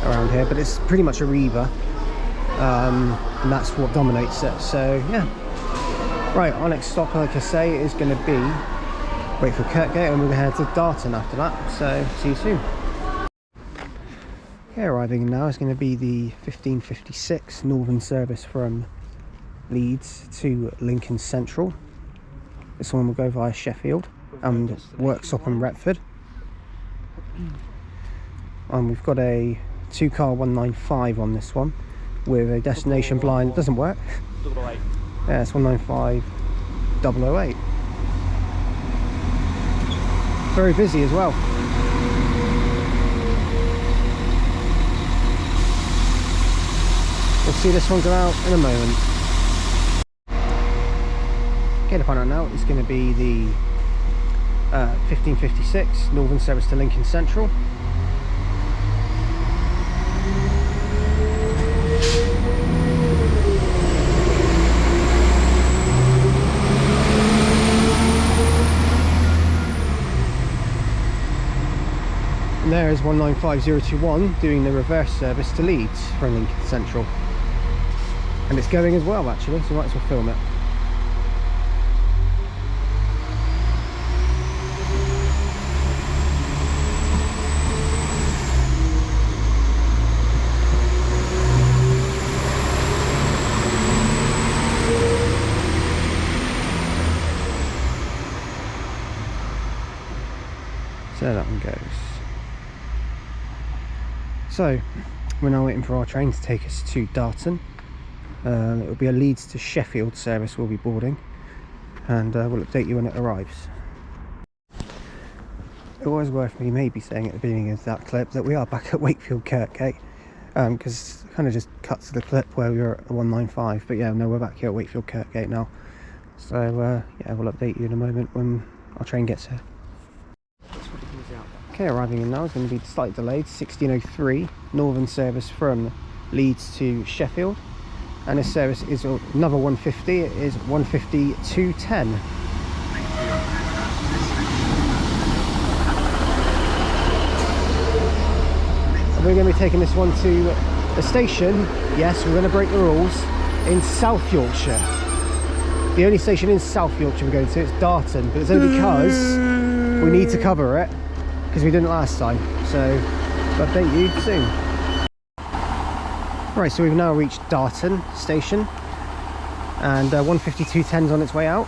around here, but it's pretty much Arriva, and that's what dominates it. So yeah, right, our next stop, like I say, is going to be Wakefield Kirkgate, and we're going to head to Darton after that. So see you soon. Okay, arriving now is going to be the 1556 northern service from Leeds to Lincoln Central. This one will go via Sheffield and Worksop and Retford. And we've got a 2-car 195 on this one with a destination blind. It doesn't work. 008. Yeah, it's 195 008. Very busy as well. We'll see this one go out in a moment. Okay, the final now is going to be the 1556 northern service to Lincoln Central. And there is 195021 doing the reverse service to Leeds from Lincoln Central. And it's going as well actually, so might as well film it. So that one goes. So we're now waiting for our train to take us to Darton. It will be a Leeds to Sheffield service we'll be boarding, and we'll update you when it arrives. It was worth me maybe saying at the beginning of that clip that we are back at Wakefield Kirkgate, because it kind of just cuts to the clip where we were at the 195, but yeah, no, we're back here at Wakefield Kirkgate now. So yeah, we'll update you in a moment when our train gets here. Okay, arriving in now is going to be slightly delayed, 16:03 northern service from Leeds to Sheffield, and this service is another 150. It is 150-210. We're going to be taking this one to a station. Yes, we're going to break the rules, in South Yorkshire. The only station in South Yorkshire we're going to is Darton, but it's only because we need to cover it, because we didn't last time. So I'll update you soon. Right, so we've now reached Darton station, and 150-210 is on its way out.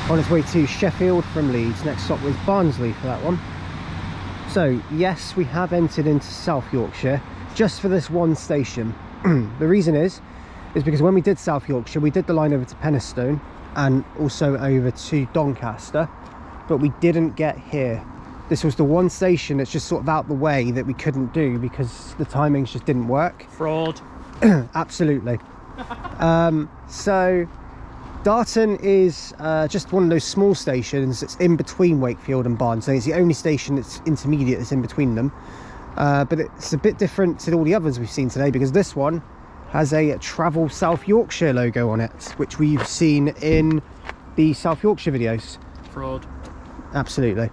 On its way to Sheffield from Leeds. Next stop was Barnsley for that one. So yes, we have entered into South Yorkshire just for this one station. The reason is because when we did South Yorkshire, we did the line over to Featherstone and also over to Doncaster, but we didn't get here. This was the one station that's just sort of out the way that we couldn't do because the timings just didn't work. Fraud. Absolutely. So Darton is just one of those small stations that's in between Wakefield and Barnsley. It's the only station that's intermediate that's in between them. But it's a bit different to all the others we've seen today, because this one has a Travel South Yorkshire logo on it, which we've seen in the South Yorkshire videos. Fraud. Absolutely.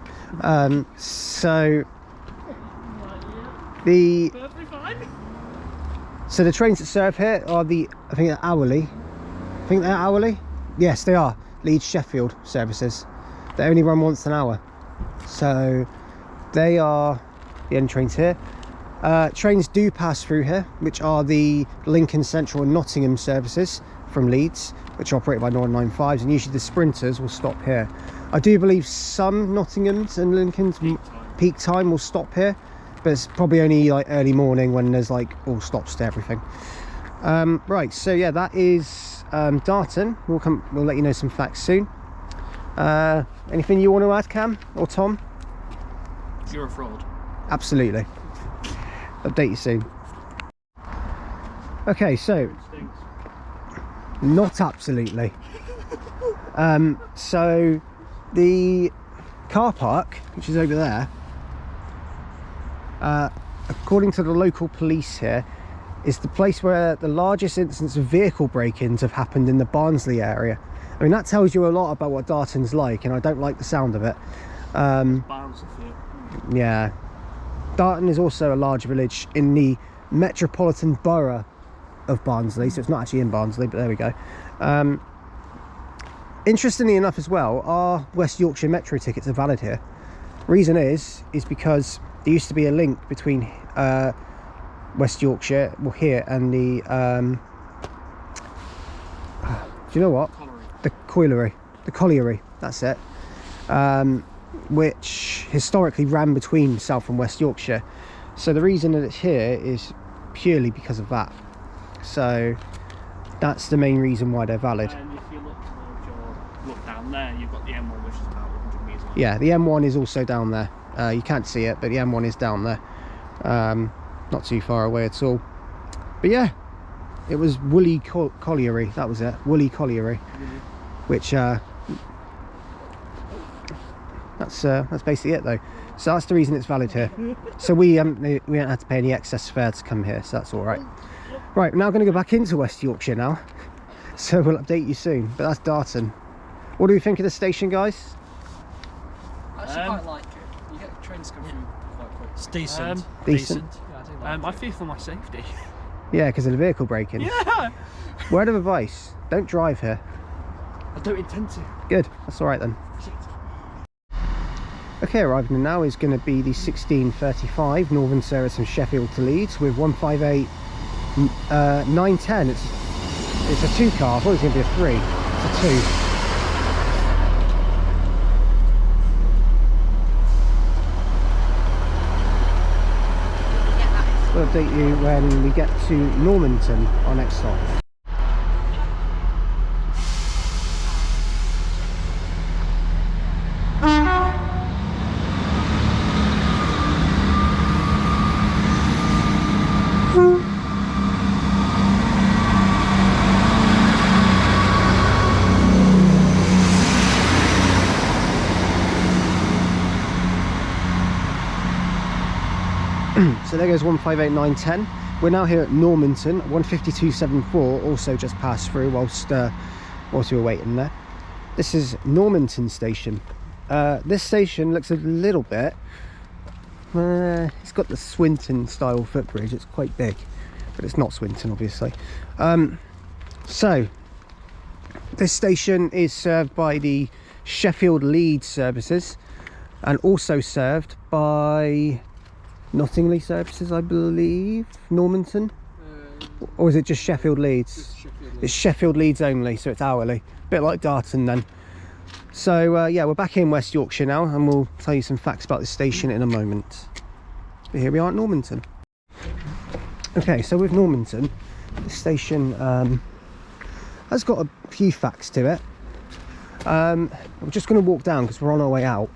So the trains that serve here are I think they're hourly. Yes, they are Leeds Sheffield services. They only run once an hour, so they are the only trains here. Trains do pass through here, which are the Lincoln Central and Nottingham services from Leeds, which are operated by Northern 95s, and usually the sprinters will stop here. I do believe some Nottinghams and Lincolns peak time will stop here, but it's probably only like early morning when there's like all stops to everything. Right, so yeah, that is Darton. We'll let you know some facts soon. Anything you want to add, Cam or Tom? You're a fraud. Absolutely. Update you soon. Okay, so not absolutely. So the car park, which is over there, according to the local police here, is the place where the largest instance of vehicle break-ins have happened in the Barnsley area. I mean, that tells you a lot about what Darton's like, and I don't like the sound of it. Yeah. Darton is also a large village in the metropolitan borough of Barnsley, so it's not actually in Barnsley, but there we go. Interestingly enough as well, our West Yorkshire metro tickets are valid here. Reason is because there used to be a link between West Yorkshire, well, here, and the do you know what? The colliery, that's it, which historically ran between South and West Yorkshire. So the reason that it's here is purely because of that. So that's the main reason why they're valid. And if you look down there, you've got the M1, which is about 100 metres away. Yeah, the M1 is also down there. You can't see it, but the M1 is down there. Not too far away at all. But yeah, it was Woolly Colliery, that was it, Woolly Colliery. Which that's basically it though. So that's the reason it's valid here. So we haven't had to pay any excess fare to come here, so that's all right. Right, we're now going to go back into West Yorkshire now, so we'll update you soon. But that's Darton. What do we think of the station, guys? I actually quite like it. You get trains come through quite quick. It's decent. Decent. Yeah, I do like I it. fear for my safety. Yeah, because of the vehicle break-ins. Yeah. Word of advice: don't drive here. I don't intend to. Good, that's all right then. Okay, arriving in now is going to be the 16:35 Northern service from Sheffield to Leeds with 158 910. It's a 2 car. I thought it was going to be a 3. It's a 2. We'll update you when we get to Normanton, our next stop. So there goes 158910. We're now here at Normanton. 15274 also just passed through whilst we were waiting there. This is Normanton station. This station looks a little bit it's got the Swinton style footbridge. It's quite big, but it's not Swinton obviously. So this station is served by the Sheffield Leeds services and also served by Knottingley services, I believe. Normanton, or is it just Sheffield Leeds? It's Sheffield Leeds only, so it's hourly, bit like Darton then. So yeah, we're back in West Yorkshire now, and we'll tell you some facts about this station in a moment. But here we are at Normanton. Okay, so with Normanton, the station has got a few facts to it. I'm just going to walk down because we're on our way out.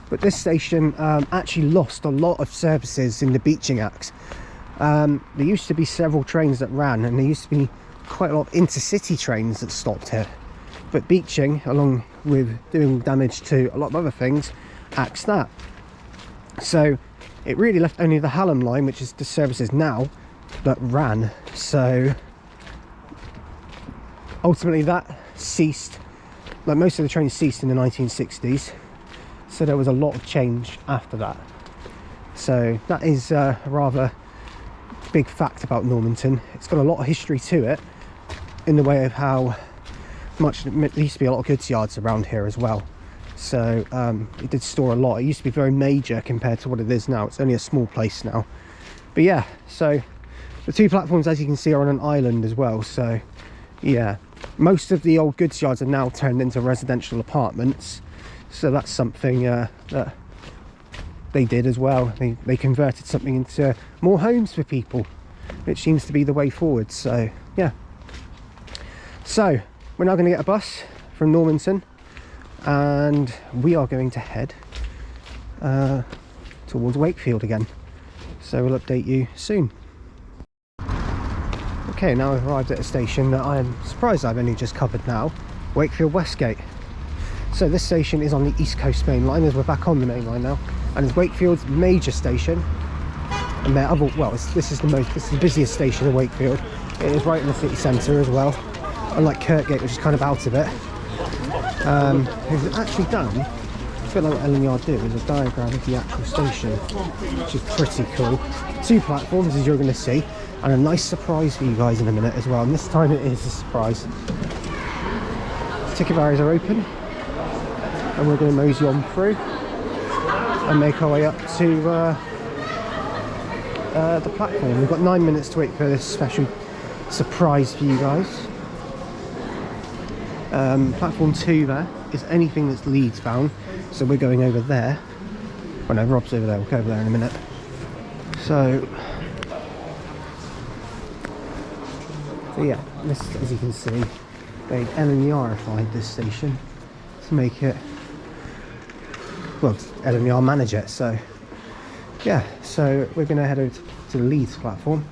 But this station actually lost a lot of services in the beaching acts. There used to be several trains that ran, and there used to be quite a lot of intercity trains that stopped here. But beaching, along with doing damage to a lot of other things, axed that. So it really left only the Hallam line, which is the services now, that ran. So ultimately that ceased, like most of the trains ceased in the 1960s. So there was a lot of change after that. So that is a rather big fact about Normanton. It's got a lot of history to it, in the way of how much there used to be a lot of goods yards around here as well. So it did store a lot. It used to be very major compared to what it is now. It's only a small place now. But yeah, so the two platforms, as you can see, are on an island as well. So yeah, most of the old goods yards are now turned into residential apartments. So that's something that they did as well. They converted something into more homes for people, which seems to be the way forward. So yeah, so we're now going to get a bus from Normanton, and we are going to head towards Wakefield again. So we'll update you soon. Okay, now I've arrived at a station that I am surprised I've only just covered now, Wakefield Westgate. So this station is on the East Coast main line, as we're back on the main line now, and it's Wakefield's major station. And their other, well, this is the busiest station in Wakefield. It is right in the city centre as well, unlike Kirkgate, which is kind of out of it. They've actually done, it's a bit like what LNER do, is a diagram of the actual station, which is pretty cool. 2 platforms, as you're going to see, and a nice surprise for you guys in a minute as well. And this time it is a surprise. Ticket barriers are open, and we're going to mosey on through and make our way up to the platform. We've got 9 minutes to wait for this special surprise for you guys. Platform 2 there is anything that's Leeds bound, so we're going over there. Oh no, Rob's over there, we'll go over there in a minute. So yeah, this, as you can see, they LNER-ified this station to make it, well, LNER manage it. So yeah, so we're going to head over to the Leeds platform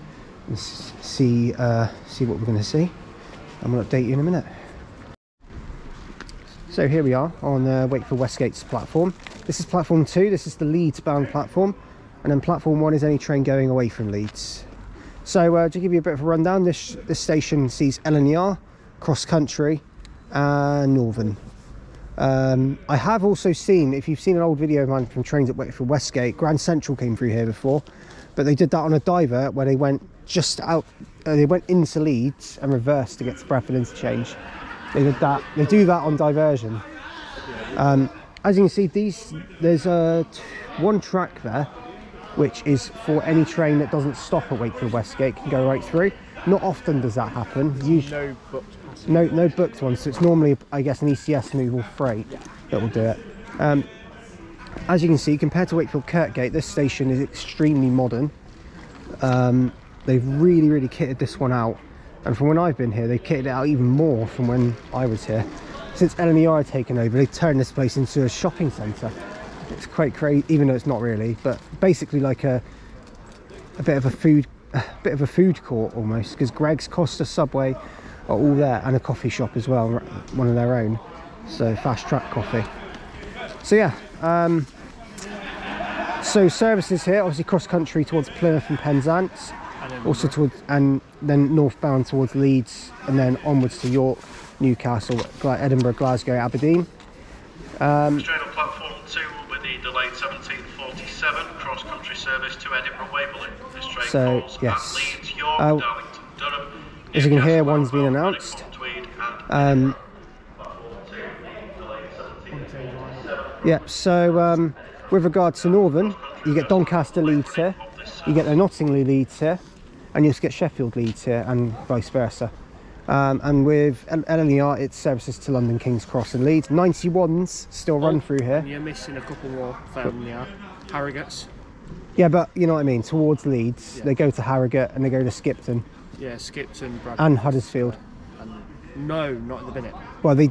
and see what we're going to see, and we'll update you in a minute. So here we are on Wakefield Westgate's platform. This is platform 2, this is the Leeds bound platform, and then platform 1 is any train going away from Leeds. So to give you a bit of a rundown, this station sees LNER, CrossCountry and Northern. I have also seen, if you've seen an old video of mine from trains at Wakefield Westgate, Grand Central came through here before, but they did that on a diver where they went just out, they went into Leeds and reversed to get to Bradford interchange. They did that, they do that on diversion. As you can see, there's one track there which is for any train that doesn't stop at Wakefield Westgate, can go right through. Not often does that happen. Usually No booked passengers. No booked ones, so it's normally, I guess, an ECS move or freight that will do it. As you can see, compared to Wakefield Kirkgate, this station is extremely modern. They've really kitted this one out, and from when I've been here, they've kitted it out even more from when I was here. Since LNER had taken over, they've turned this place into a shopping centre. It's quite crazy, even though it's not really, but basically like a bit of a food court almost, because Greg's, Costa, Subway are all there, and a coffee shop as well, one of their own. So Fast Track Coffee. So yeah, so services here, obviously cross country towards Plymouth and Penzance, also towards, and then northbound towards Leeds, and then onwards to York, Newcastle, Edinburgh, Glasgow, Aberdeen. Straight on platform 2 will be the delayed 1747 cross country service to Edinburgh Waverley. This train calls at Leeds, York, Darlington, Durham. As you can hear, one's been announced. Yeah, so with regard to Northern, you get Doncaster Leeds here, you get the Knottingley Leeds here, and you just get Sheffield Leeds here, and vice versa. And with LNER, it's services to London, King's Cross and Leeds. 91s still run through here. You're missing a couple more for LNER. Harrogate's. Yeah, but you know what I mean, towards Leeds, they go to Harrogate and they go to Skipton. Yeah, Skipton, Bradford. And Huddersfield. No, not in the minute. Well, they,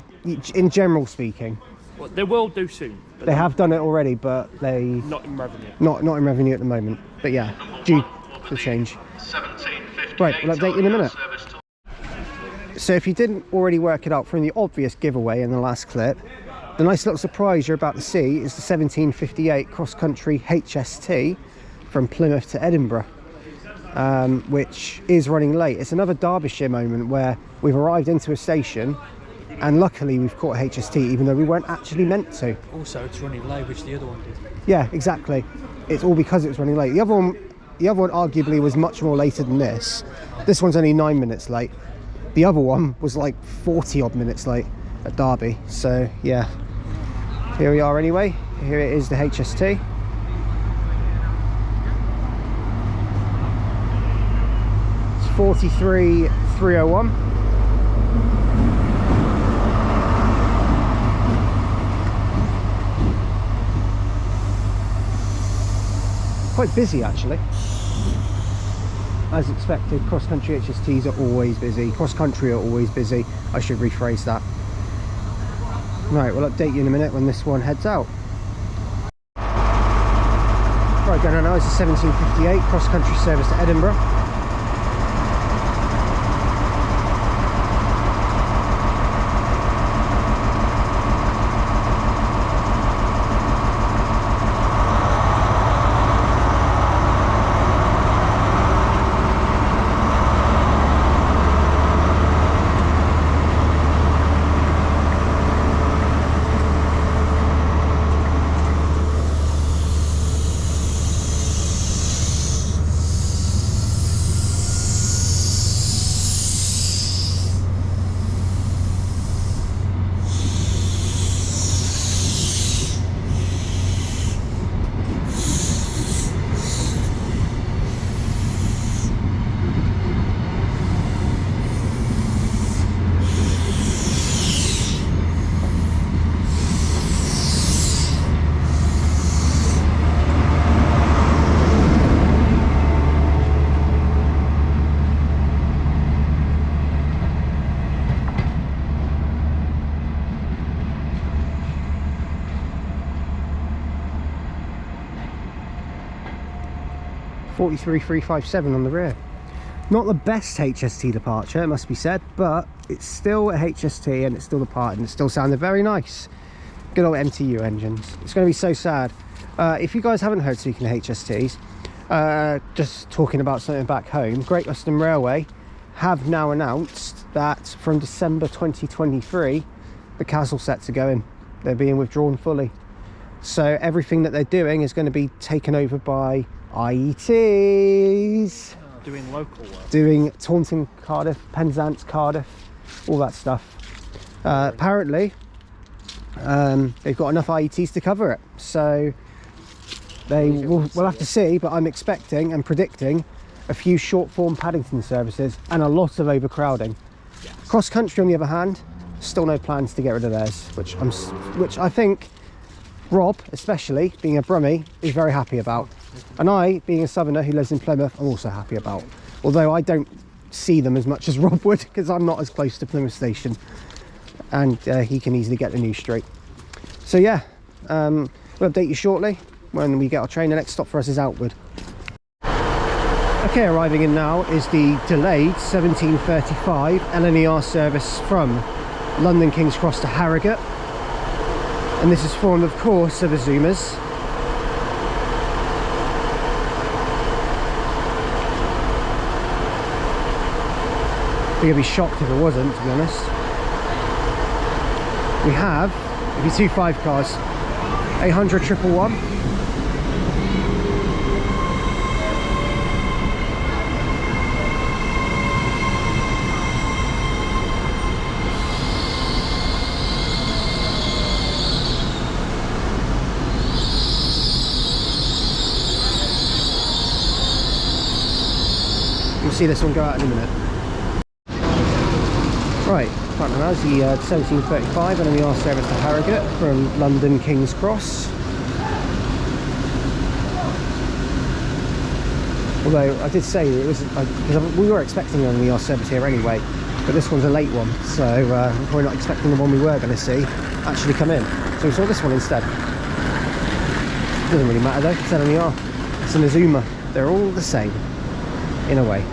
in general speaking. Well, they will do soon. They have done it already, but they... Not in revenue. Not in revenue at the moment. But yeah, due to change. Right, we'll update you in a minute. So if you didn't already work it out from the obvious giveaway in the last clip, the nice little surprise you're about to see is the 1758 cross-country HST from Plymouth to Edinburgh, which is running late. It's another Derbyshire moment where we've arrived into a station and luckily we've caught a HST even though we weren't actually meant to. Also, it's running late, which the other one did. Yeah, exactly. It's all because it was running late. The other one arguably was much more later than this. This one's only 9 minutes late. The other one was like 40 odd minutes late at Derby. So yeah, here we are anyway. Here it is, the HST. It's 43,301. Quite busy actually. As expected, cross-country HSTs are always busy. Cross-country are always busy. I should rephrase that. Right, we'll update you in a minute when this one heads out. Right, going on now is the 1758 cross-country service to Edinburgh. .43,357 on the rear. Not the best HST departure, it must be said, but it's still a HST and it's still departed and it still sounded very nice. Good old MTU engines. It's going to be so sad. If you guys haven't heard, speaking of HSTs, just talking about something back home, Great Western Railway have now announced that from December 2023 the Castle sets are going. They're being withdrawn fully. So everything that they're doing is going to be taken over by IETs. Doing local work. Doing Taunton, Cardiff, Penzance, Cardiff, all that stuff. Apparently, they've got enough IETs to cover it. So we'll have to see, but I'm expecting and predicting a few short form Paddington services and a lot of overcrowding. Yes. Cross country, on the other hand, still no plans to get rid of theirs, which I think Rob, especially being a Brummie, is very happy about. And I, being a southerner who lives in Plymouth, I'm also happy about. Although I don't see them as much as Rob would, because I'm not as close to Plymouth Station, and he can easily get the news straight. So yeah, we'll update you shortly when we get our train. The next stop for us is Outwood. Okay, arriving in now is the delayed 1735 LNER service from London King's Cross to Harrogate, and this is formed, of course, of Azumas. I think I'd be shocked if it wasn't, to be honest. We have, if you 2.5 cars, 800 111. You'll see this one go out in a minute. Right, front of us, the 1735 LNER service to Harrogate from London King's Cross. Although I did say it was, because we were expecting an LNER service here anyway, but this one's a late one, so we're probably not expecting the one we were going to see actually come in. So we saw this one instead. Doesn't really matter though, it's LNER. It's an Azuma. They're all the same, in a way.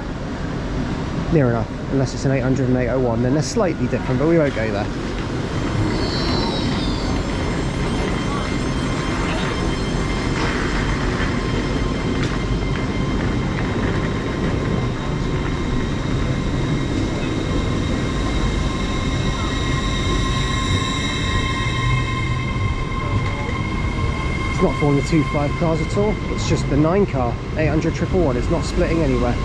Near enough, unless it's an 800 and 801, then they're slightly different, but we won't go there. It's not for the 2.5 cars at all, it's just the 9 car, 800 111, it's not splitting anywhere.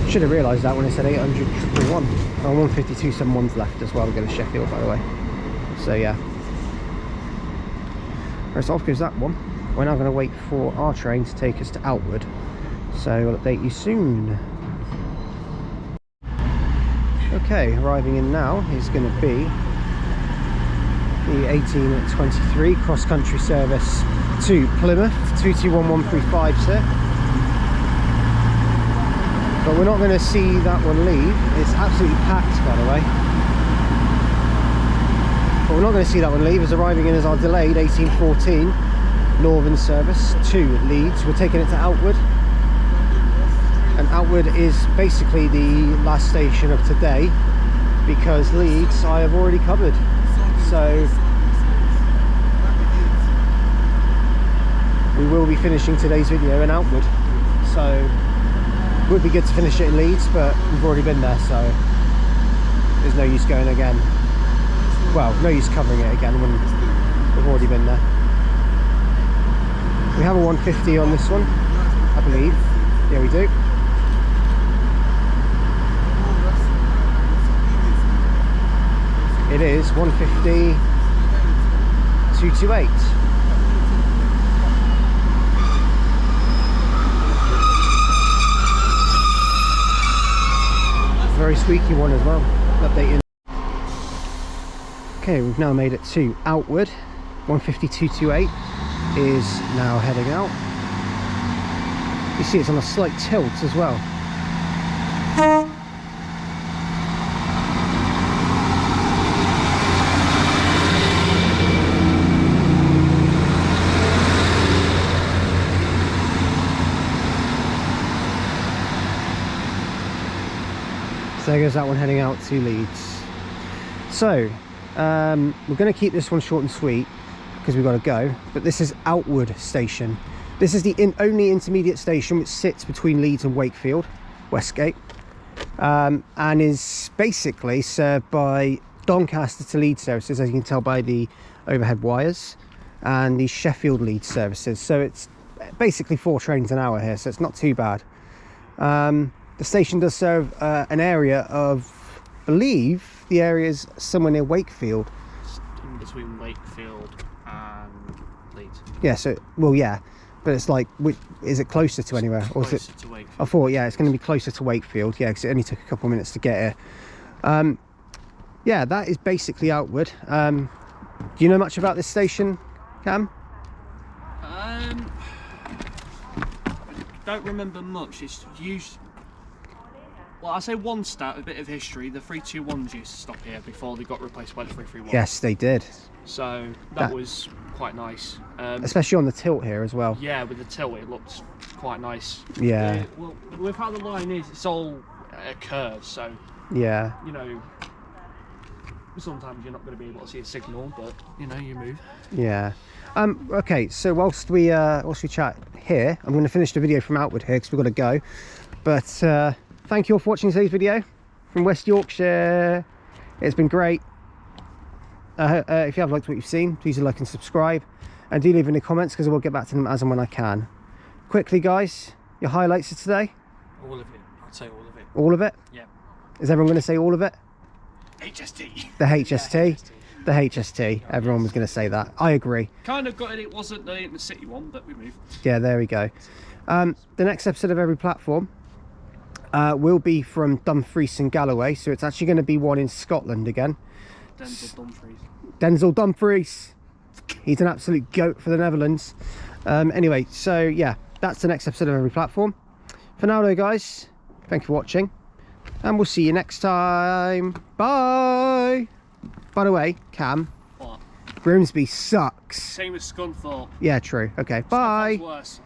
Should have realised that when I said 800 111. Oh, 152 71's left as well to go to Sheffield, by the way. So yeah. Right, so off goes that one. We're now going to wait for our train to take us to Outwood. So we'll update you soon. Okay, arriving in now is going to be the 1823 cross-country service to Plymouth, 221135 here. But we're not going to see that one leave. It's absolutely packed, by the way. But we're not going to see that one leave. It's arriving in as our delayed 1814 Northern service to Leeds. We're taking it to Outwood. And Outwood is basically the last station of today, because Leeds I have already covered. So we will be finishing today's video in Outwood. So it would be good to finish it in Leeds, but we've already been there, so there's no use going again. Well, no use covering it again when we've already been there. We have a 150 on this one, I believe. Yeah, we do. It is 150 228. Very squeaky one as well. Updating. Okay, we've now made it to Outwood. 150-228 is now heading out. You see it's on a slight tilt as well. So there goes that one heading out to Leeds. So we're going to keep this one short and sweet because we've got to go, but this is Outwood station. This is the only intermediate station which sits between Leeds and Wakefield Westgate, and is basically served by Doncaster to Leeds services, as you can tell by the overhead wires, and the Sheffield Leeds services. So it's basically 4 trains an hour here, so it's not too bad. The station does serve an area of, I believe, the area is somewhere near Wakefield. In between Wakefield and Leeds. Yeah, so, well, yeah. but it's like, is it closer to anywhere, or is it? Closer to Wakefield. I thought, yeah, it's going to be closer to Wakefield, yeah, because it only took a couple of minutes to get here. Yeah, that is basically Outwood. Do you know much about this station, Cam? Don't remember much. It's used. Well, I say one stat, a bit of history. The 321s used to stop here before they got replaced by the 331. Yes, they did. So that was quite nice. Especially on the tilt here as well. Yeah, with the tilt, it looked quite nice. Yeah. Well, with how the line is, it's all a curve, so Yeah. you know, sometimes you're not going to be able to see a signal, but you know, you move. Yeah. Okay, so whilst we chat here, I'm going to finish the video from Outwood here because we've got to go. But thank you all for watching today's video from West Yorkshire. It's been great. If you have liked what you've seen, please do like and subscribe, and do leave any comments because I will get back to them as and when I can. Quickly, guys, your highlights of today? All of it. I'd say all of it. All of it? Yeah. Is everyone going to say all of it? HST. The HST? The HST. Everyone was going to say that. I agree. Kind of got it. It wasn't the city one, but we moved. Yeah, there we go. The next episode of Every Platform will be from Dumfries and Galloway, so it's actually going to be one in Scotland again. Denzel Dumfries. He's an absolute goat for the Netherlands. Anyway, so yeah, that's the next episode of Every Platform. For now though, guys, thank you for watching, and we'll see you next time. Bye. By the way, Cam, What? Grimsby sucks. Same as Scunthorpe. Yeah, true. Okay, bye. Scunthorpe's worse.